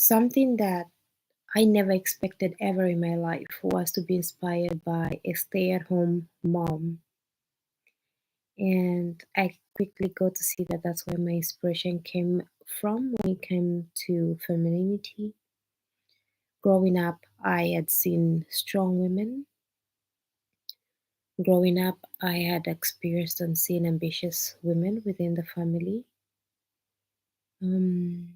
Something that I never expected ever in my life was to be inspired by a stay-at-home mom. And I quickly got to see that that's where my inspiration came from when it came to femininity. Growing up, I had seen strong women. Growing up, I had experienced and seen ambitious women within the family. Um,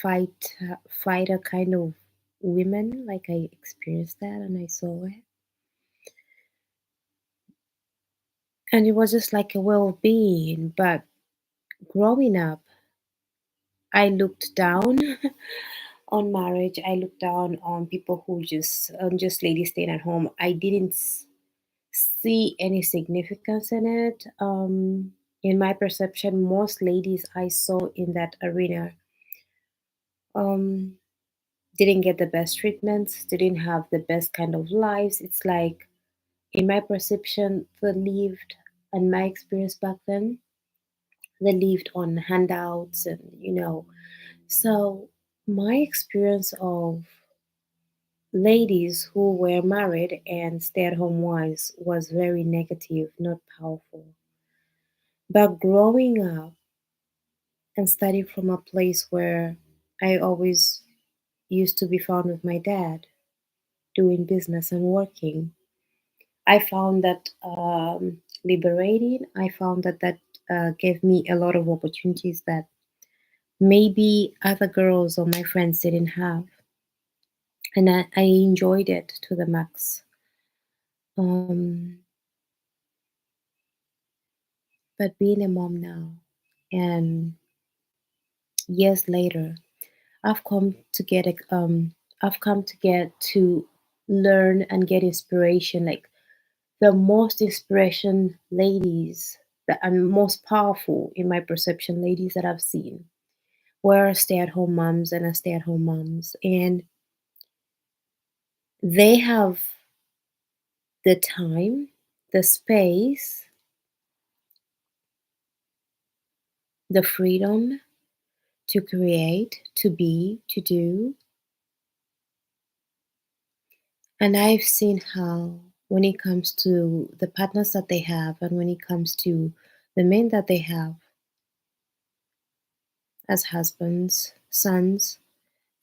fight, fighter kind of women, like I experienced that and I saw it. And it was just like a well-being. But growing up, I looked down on marriage. I looked down on people who just ladies staying at home. I didn't see any significance in it. In my perception, most ladies I saw in that arena um, didn't get the best treatments, didn't have the best kind of lives. It's like, in my perception, they lived, and my experience back then, they lived on handouts and. So my experience of ladies who were married and stay-at-home wives was very negative, not powerful. But growing up and studying from a place where I always used to be found with my dad, doing business and working, I found that liberating. I found that gave me a lot of opportunities that maybe other girls or my friends didn't have. And I enjoyed it to the max. Um, but being a mom now, and years later, I've come to get I've come to get to learn and get inspiration. Like the most inspiration ladies that and most powerful in my perception ladies that I've seen were stay-at-home moms and stay-at-home moms, and they have the time, the space, the freedom to create, to be, to do. And I've seen how, when it comes to the partners that they have, and when it comes to the men that they have as husbands, sons,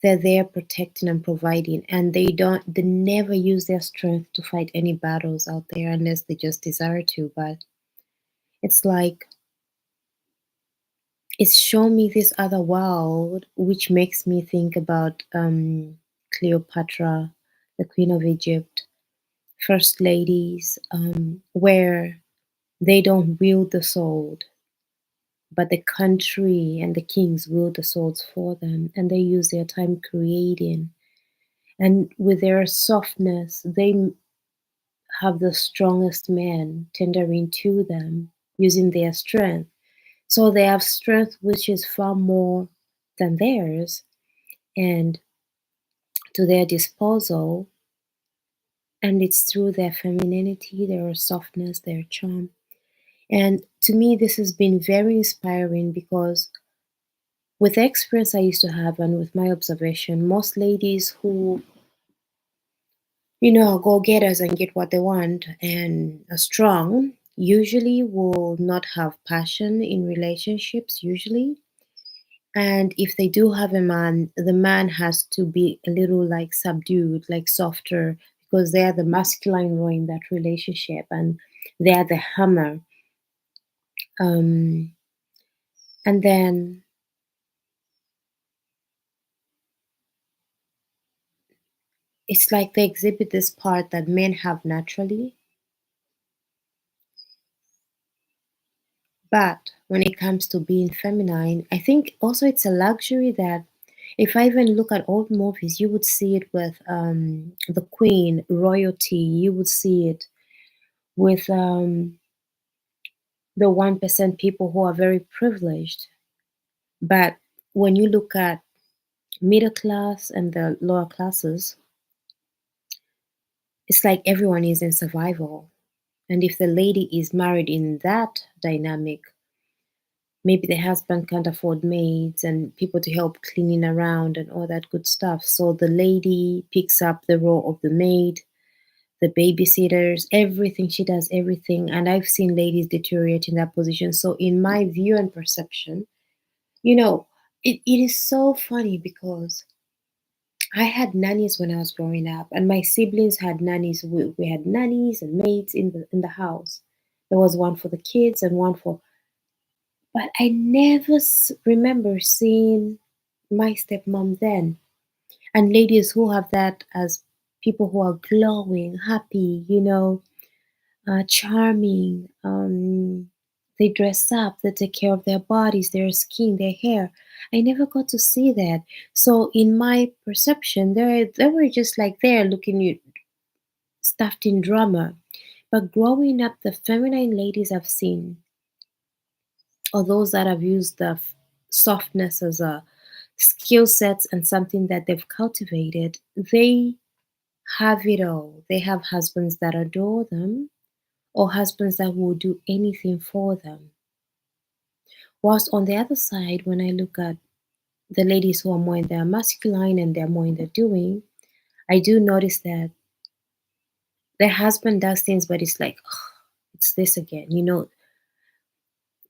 they're there protecting and providing, and they never use their strength to fight any battles out there unless they just desire to. But it's like it's shown me this other world, which makes me think about Cleopatra, the Queen of Egypt, first ladies, where they don't wield the sword, but the country and the kings wield the swords for them, and they use their time creating. And with their softness, they have the strongest men tendering to them, using their strength. So they have strength which is far more than theirs, and to their disposal. And it's through their femininity, their softness, their charm. And to me, this has been very inspiring because with the experience I used to have and with my observation, most ladies who, are go getters and get what they want and are strong, usually will not have passion in relationships, usually. And if they do have a man, the man has to be a little like subdued, like softer, because they are the masculine role in that relationship and they are the hammer. Um, and then it's like they exhibit this part that men have naturally. But when it comes to being feminine, I think also it's a luxury that if I even look at old movies, you would see it with the queen, royalty, you would see it with the 1% people who are very privileged. But when you look at middle class and the lower classes, it's like everyone is in survival. And if the lady is married in that dynamic, maybe the husband can't afford maids and people to help cleaning around and all that good stuff. So the lady picks up the role of the maid, the babysitters, everything. She does everything. And I've seen ladies deteriorate in that position. So, in my view and perception, you know, it is so funny because I had nannies when I was growing up, and my siblings had nannies. We had nannies and maids in the house. There was one for the kids and one for, but I never remember seeing my stepmom then. And ladies who have that as people who are glowing, happy, charming. They dress up, they take care of their bodies, their skin, their hair. I never got to see that. So in my perception, they were just like there looking stuffed in drama. But growing up, the feminine ladies I've seen, or those that have used the softness as a skill sets and something that they've cultivated, they have it all. They have husbands that adore them, or husbands that will do anything for them. Whilst on the other side, when I look at the ladies who are more in their masculine and they're more in their doing, I do notice that their husband does things, but it's like, "Ugh, it's this again."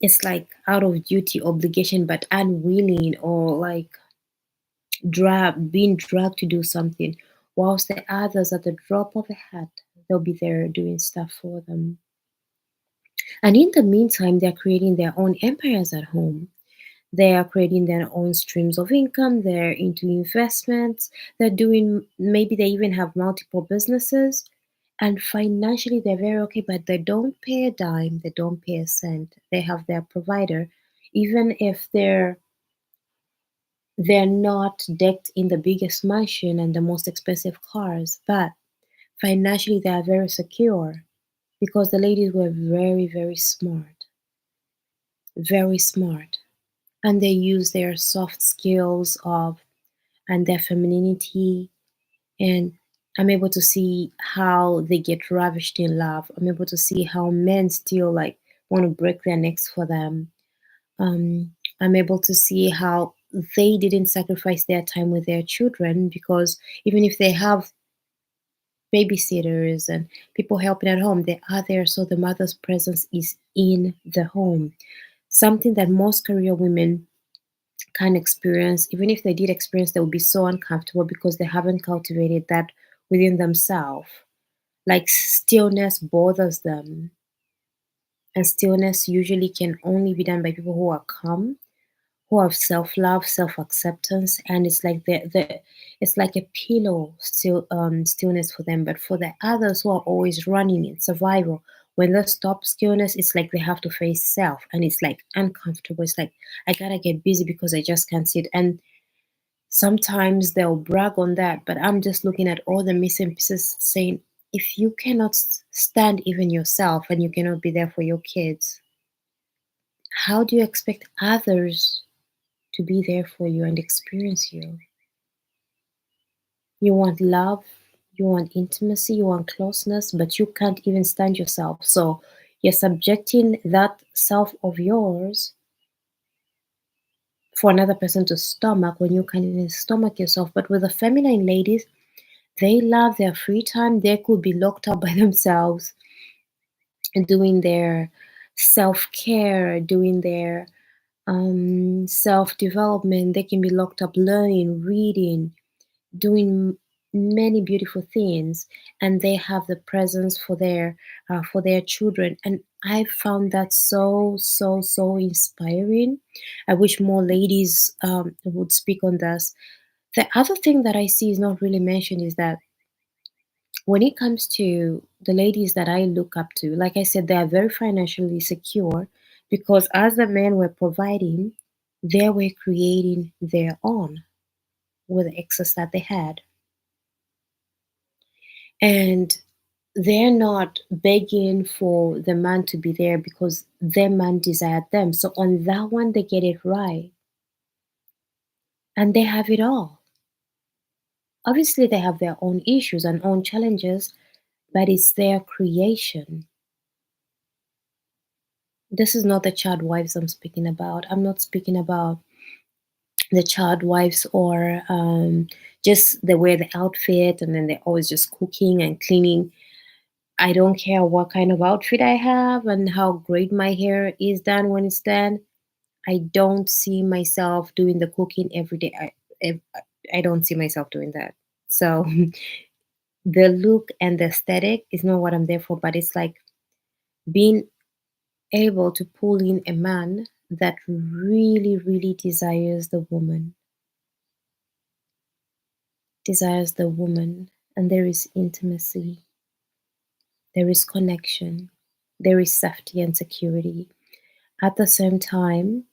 It's like out of duty obligation, but unwilling, or like being dragged to do something. Whilst the others, at the drop of a hat, they'll be there doing stuff for them. And in the meantime, they're creating their own empires at home. They are creating their own streams of income. They're into investments. They're doing, maybe they even have multiple businesses. And financially, they're very okay, but they don't pay a dime. They don't pay a cent. They have their provider. Even if they're not decked in the biggest mansion and the most expensive cars, but financially, they are very secure because the ladies were very, very smart. Very smart. And they use their soft skills of and their femininity, and I'm able to see how they get ravished in love. I'm able to see how men still like want to break their necks for them. I'm able to see how they didn't sacrifice their time with their children, because even if they have babysitters and people helping at home, they are there, so the mother's presence is in the home. Something that most career women can experience. Even if they did experience, they will be so uncomfortable because they haven't cultivated that within themselves. Like stillness bothers them, and stillness usually can only be done by people who are calm, who have self-love, self-acceptance, and it's like it's like a pillow stillness for them. But for the others who are always running in survival, when they stop stillness, it's like they have to face self, and it's like uncomfortable. It's like, I gotta get busy because I just can't sit. And sometimes they'll brag on that, but I'm just looking at all the missing pieces, saying, if you cannot stand even yourself and you cannot be there for your kids, how do you expect others to be there for you and experience you? You want love, you want intimacy, you want closeness, but you can't even stand yourself. So you're subjecting that self of yours for another person to stomach when you can't even stomach yourself. But with the feminine ladies, they love their free time. They could be locked up by themselves and doing their self care, doing their self development. They can be locked up learning, reading, doing many beautiful things, and they have the presence for their children. And I found that so inspiring. I wish more ladies would speak on this. The other thing that I see is not really mentioned is that when it comes to the ladies that I look up to, like I said, they are very financially secure because as the men were providing, they were creating their own with the excess that they had. And they're not begging for the man to be there because their man desired them. So on that one, they get it right. And they have it all. Obviously, they have their own issues and own challenges, but it's their creation. This is not the child wives I'm speaking about. I'm not speaking about the child wives or just they wear the outfit and then they're always just cooking and cleaning. I don't care what kind of outfit I have and how great my hair is done when it's done. I don't see myself doing the cooking every day. I, I don't see myself doing that. So the look and the aesthetic is not what I'm there for, but it's like being able to pull in a man that really, really desires the woman, and there is intimacy, there is connection, there is safety and security. At the same time,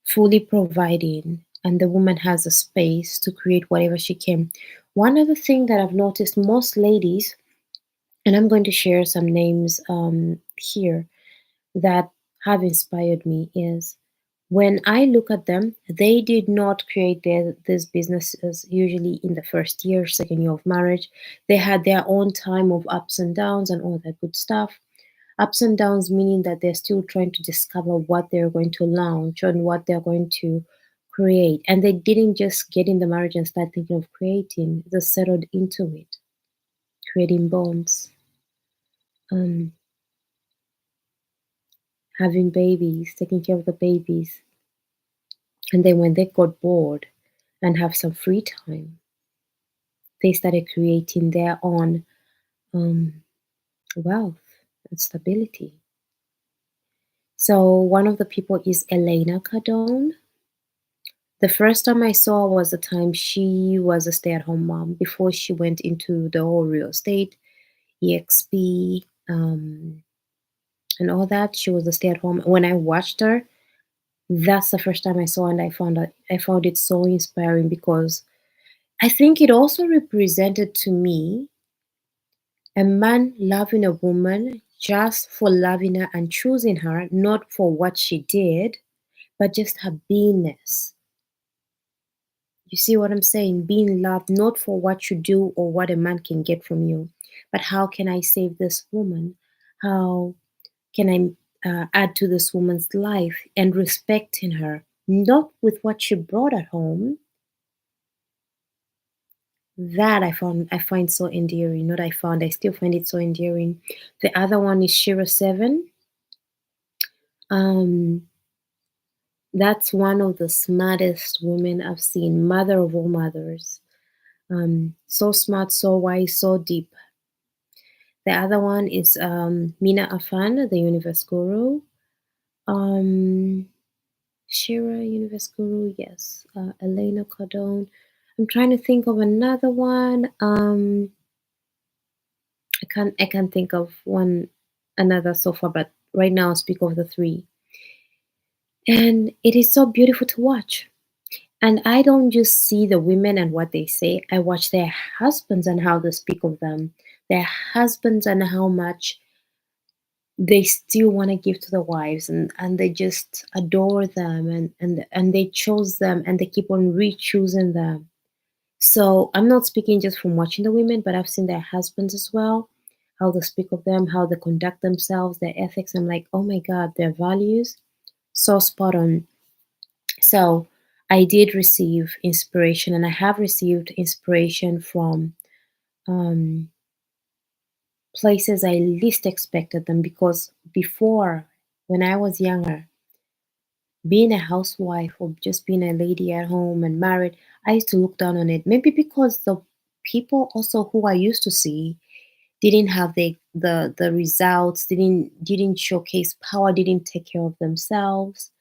fully providing, and the woman has a space to create whatever she can. One other thing that I've noticed most ladies, and I'm going to share some names here that have inspired me, is when I look at them, they did not create these businesses usually in the first year, second year of marriage. They had their own time of ups and downs and all that good stuff. Ups and downs meaning that they're still trying to discover what they're going to launch and what they're going to create. And they didn't just get in the marriage and start thinking of creating, they settled into it, creating bonds, um, having babies, taking care of the babies. And then when they got bored and have some free time, they started creating their own um, wealth and stability. So one of the people is Elena Cardone. The first time I saw was the time she was a stay-at-home mom before she went into the whole real estate, EXP, and all that. She was a stay-at-home. When I watched her, that's the first time I saw, and I found it so inspiring because I think it also represented to me a man loving a woman just for loving her and choosing her, not for what she did, but just her beingness. You see what I'm saying? Being loved not for what you do or what a man can get from you, but how can I save this woman? How can I add to this woman's life and respecting her, not with what she brought at home? That I find so endearing. Not I found, I still find it so endearing. The other one is Shira Seven. Um, that's one of the smartest women I've seen, mother of all mothers. So smart, so wise, so deep. The other one is Mina Afan, the Universe Guru. Um, Shira, Universe Guru, yes. Elena Cardone. I'm trying to think of another one. I can't think of one another so far, but right now I'll speak of the three. And it is so beautiful to watch. And I don't just see the women and what they say, I watch their husbands and how they speak of them, their husbands and how much they still want to give to the wives, and they just adore them, and they chose them and they keep on re-choosing them. So I'm not speaking just from watching the women, but I've seen their husbands as well, how they speak of them, how they conduct themselves, their ethics. I'm like, oh my God, their values, so spot on. So I did receive inspiration, and I have received inspiration from um, places I least expected them, because before, when I was younger, being a housewife or just being a lady at home and married, I used to look down on it. Maybe because the people also who I used to see didn't have the results, didn't showcase power, didn't take care of themselves.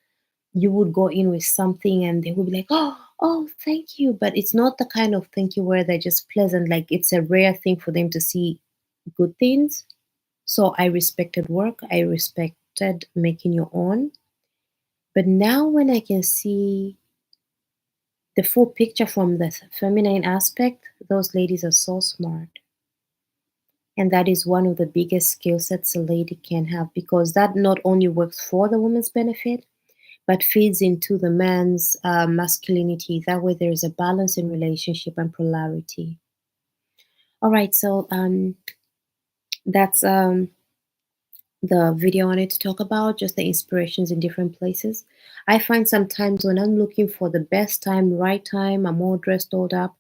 You would go in with something and they would be like, oh, thank you. But it's not the kind of thank you where they're just pleasant. Like it's a rare thing for them to see good things. So I respected work. I respected making your own. But now when I can see the full picture from the feminine aspect, those ladies are so smart. And that is one of the biggest skill sets a lady can have, because that not only works for the woman's benefit, but feeds into the man's masculinity. That way, there is a balance in relationship and polarity. All right, so that's the video I wanted to talk about, just the inspirations in different places. I find sometimes when I'm looking for the best time, right time, I'm all dressed, all up,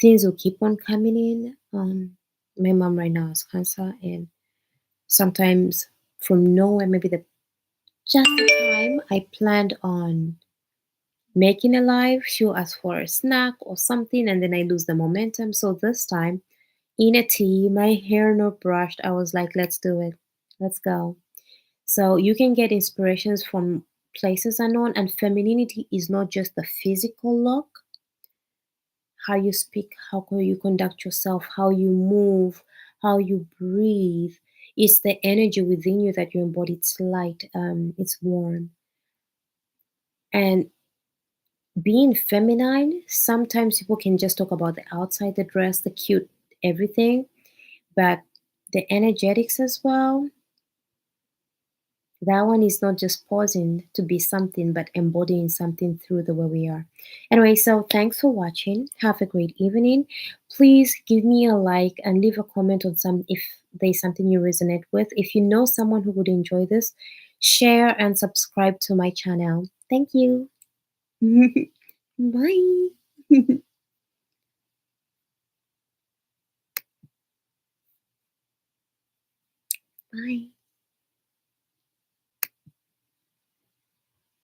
things will keep on coming in. My mom right now has cancer, and sometimes from nowhere, maybe the just the time I planned on making a live, she'll ask for a snack or something, and then I lose the momentum. So this time, in a tea, my hair not brushed, I was like, let's do it. Let's go. So you can get inspirations from places unknown, and femininity is not just the physical look, how you speak, how you conduct yourself, how you move, how you breathe. It's the energy within you that you embody. It's light, it's warm. And being feminine, sometimes people can just talk about the outside, the dress, the cute, everything, but the energetics as well, that one is not just pausing to be something, but embodying something through the way we are. Anyway, so thanks for watching. Have a great evening. Please give me a like and leave a comment on some if there's something you resonate with. If you know someone who would enjoy this, share and subscribe to my channel. Thank you. Bye. Bye.